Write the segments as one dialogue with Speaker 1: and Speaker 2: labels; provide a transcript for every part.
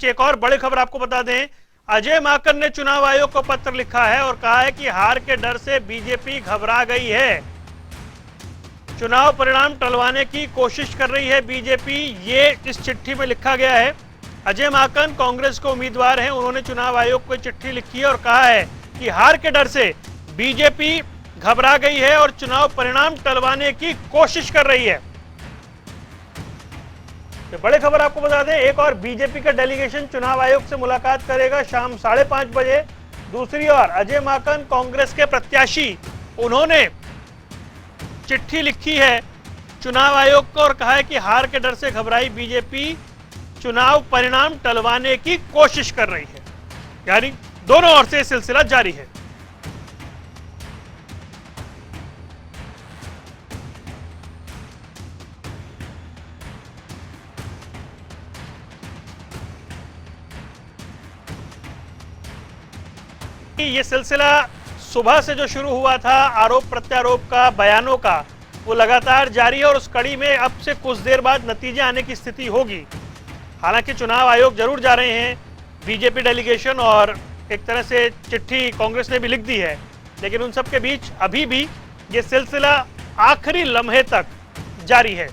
Speaker 1: एक और बड़ी खबर आपको बता दें, अजय माकन ने चुनाव आयोग को पत्र लिखा है और कहा है कि हार के डर से बीजेपी घबरा गई है, चुनाव परिणाम टलवाने की कोशिश कर रही है बीजेपी। ये इस चिट्ठी में लिखा गया है। अजय माकन कांग्रेस के उम्मीदवार हैं, उन्होंने चुनाव आयोग को चिट्ठी लिखी है और कहा है कि हार के डर से बीजेपी घबरा गई है और चुनाव परिणाम टलवाने की कोशिश कर रही है। तो बड़ी खबर आपको बता दें, एक और बीजेपी का डेलीगेशन चुनाव आयोग से मुलाकात करेगा शाम 5:30 बजे। दूसरी ओर अजय माकन कांग्रेस के प्रत्याशी, उन्होंने चिट्ठी लिखी है चुनाव आयोग को और कहा है कि हार के डर से घबराई बीजेपी चुनाव परिणाम टलवाने की कोशिश कर रही है। यानी दोनों ओर से सिलसिला जारी है। ये सिलसिला सुबह से जो शुरू हुआ था आरोप प्रत्यारोप का, बयानों का, वो लगातार जारी है और उस कड़ी में अब से कुछ देर बाद नतीजे आने की स्थिति होगी। हालांकि चुनाव आयोग जरूर जा रहे हैं बीजेपी डेलीगेशन और एक तरह से चिट्ठी कांग्रेस ने भी लिख दी है, लेकिन उन सब के बीच अभी भी ये सिलसिला आखिरी लम्हे तक जारी है।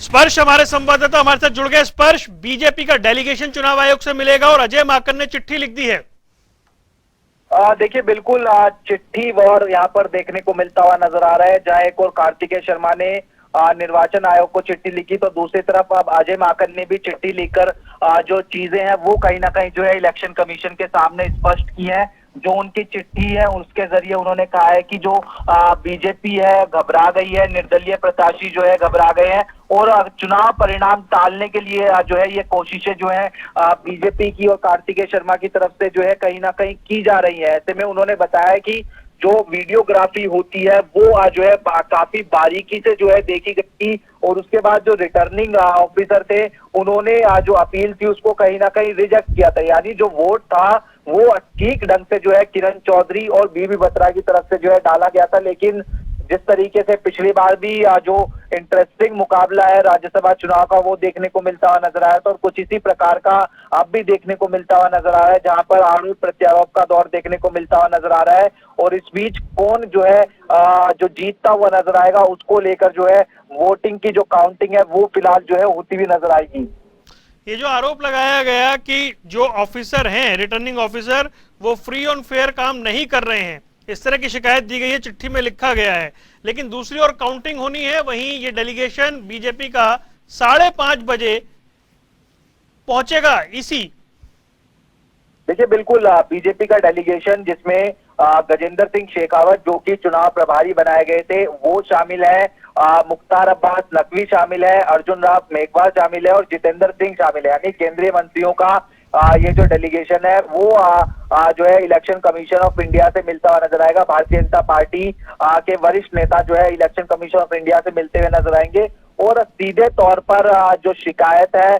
Speaker 1: स्पर्श हमारे संवाददाता हमारे साथ जुड़ गए। स्पर्श, बीजेपी का डेलीगेशन चुनाव आयोग से मिलेगा और अजय माकन ने चिट्ठी लिख दी है।
Speaker 2: देखिए बिल्कुल चिट्ठी और यहाँ पर देखने को मिलता हुआ नजर आ रहा है, जहां एक और कार्तिकेय शर्मा ने निर्वाचन आयोग को चिट्ठी लिखी तो दूसरी तरफ अब अजय माकन ने भी चिट्ठी लिखकर जो चीजें हैं वो कहीं ना कहीं जो है इलेक्शन कमीशन के सामने स्पष्ट की है। जो उनकी चिट्ठी है उसके जरिए उन्होंने कहा है कि जो बीजेपी है घबरा गई है, निर्दलीय प्रत्याशी जो है घबरा गए हैं और चुनाव परिणाम टालने के लिए जो है ये कोशिशें जो है बीजेपी की और कार्तिकेय शर्मा की तरफ से जो है कहीं ना कहीं की जा रही है। ऐसे में उन्होंने बताया कि जो वीडियोग्राफी होती है वो जो है काफी बारीकी से जो है देखी गई और उसके बाद जो रिटर्निंग ऑफिसर थे उन्होंने जो अपील थी उसको कहीं ना कहीं रिजेक्ट किया था। यानी जो वोट था वो ठीक ढंग से जो है किरण चौधरी और बीबी बत्रा की तरफ से जो है डाला गया था, लेकिन जिस तरीके से पिछली बार भी जो इंटरेस्टिंग मुकाबला है राज्यसभा चुनाव का वो देखने को मिलता हुआ नजर आया था और कुछ इसी प्रकार का अब भी देखने को मिलता हुआ नजर आ रहा है, जहां पर आरोप प्रत्यारोप का दौर देखने को मिलता हुआ नजर आ रहा है और इस बीच कौन जो है जो जीतता हुआ नजर आएगा उसको लेकर जो है वोटिंग की जो काउंटिंग है वो फिलहाल जो है होती हुई नजर आएगी।
Speaker 1: ये जो आरोप लगाया गया कि जो ऑफिसर हैं, रिटर्निंग ऑफिसर, वो फ्री और फेयर काम नहीं कर रहे हैं, इस तरह की शिकायत दी गई है, चिट्ठी में लिखा गया है। लेकिन दूसरी ओर काउंटिंग होनी है, वहीं ये डेलीगेशन बीजेपी का 5:30 बजे पहुंचेगा इसी।
Speaker 2: देखिए बिल्कुल बीजेपी का डेलीगेशन जिसमें गजेंद्र सिंह शेखावत जो कि चुनाव प्रभारी बनाए गए थे वो शामिल है, मुख्तार अब्बास नकवी शामिल है, अर्जुन राम मेघवाल शामिल है और जितेंद्र सिंह शामिल है। यानी केंद्रीय मंत्रियों का ये जो डेलीगेशन है वो जो है इलेक्शन कमीशन ऑफ इंडिया से मिलता हुआ नजर आएगा। भारतीय जनता पार्टी के वरिष्ठ नेता जो है इलेक्शन कमीशन ऑफ इंडिया से मिलते हुए नजर आएंगे और सीधे तौर पर जो शिकायत है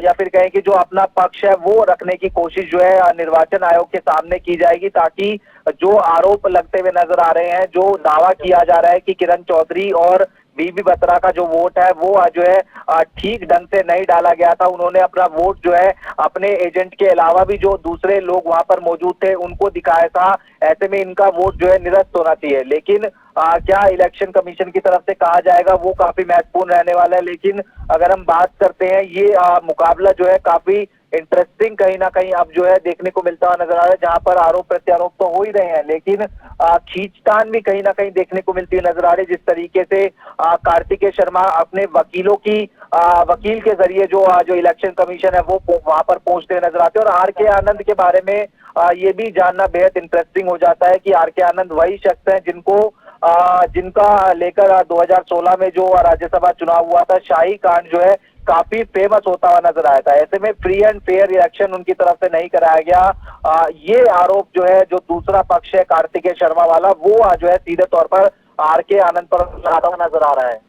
Speaker 2: या फिर कहें कि जो अपना पक्ष है वो रखने की कोशिश जो है निर्वाचन आयोग के सामने की जाएगी, ताकि जो आरोप लगते हुए नजर आ रहे हैं, जो दावा किया जा रहा है कि किरण चौधरी और बीबी बत्रा का जो वोट है वो जो है ठीक ढंग से नहीं डाला गया था, उन्होंने अपना वोट जो है अपने एजेंट के अलावा भी जो दूसरे लोग वहां पर मौजूद थे उनको दिखाया था, ऐसे में इनका वोट जो है निरस्त होना चाहिए। लेकिन क्या इलेक्शन कमीशन की तरफ से कहा जाएगा वो काफी महत्वपूर्ण रहने वाला है। लेकिन अगर हम बात करते हैं ये मुकाबला जो है काफी इंटरेस्टिंग कहीं ना कहीं अब जो है देखने को मिलता हुआ नजर आ रहा है, जहां पर आरोप प्रत्यारोप तो हो ही रहे हैं लेकिन खींचतान भी कहीं ना कहीं देखने को मिलती हुई नजर आ रही है। जिस तरीके से कार्तिकेय शर्मा अपने वकीलों की वकील के जरिए जो इलेक्शन कमीशन है वो वहां पर पहुंचते हुए नजर आते हैं और आर के आनंद के बारे में ये भी जानना बेहद इंटरेस्टिंग हो जाता है कि आर के आनंद वही शख्स है जिनका लेकर 2016 में जो राज्यसभा चुनाव हुआ था शाही कांड जो है काफी फेमस होता हुआ नजर आया था। ऐसे में फ्री एंड फेयर इलेक्शन उनकी तरफ से नहीं कराया गया, ये आरोप जो है जो दूसरा पक्ष है कार्तिकेय शर्मा वाला वो जो है सीधे तौर पर आर के आनंद पर लगाता हुआ नजर आ रहा है।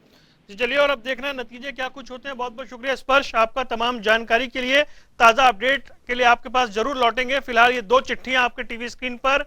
Speaker 1: जी चलिए, और अब देखना नतीजे क्या कुछ होते हैं। बहुत बहुत शुक्रिया स्पर्श आपका तमाम जानकारी के लिए। ताजा अपडेट के लिए आपके पास जरूर लौटेंगे। फिलहाल ये दो चिट्ठियां आपके टीवी स्क्रीन पर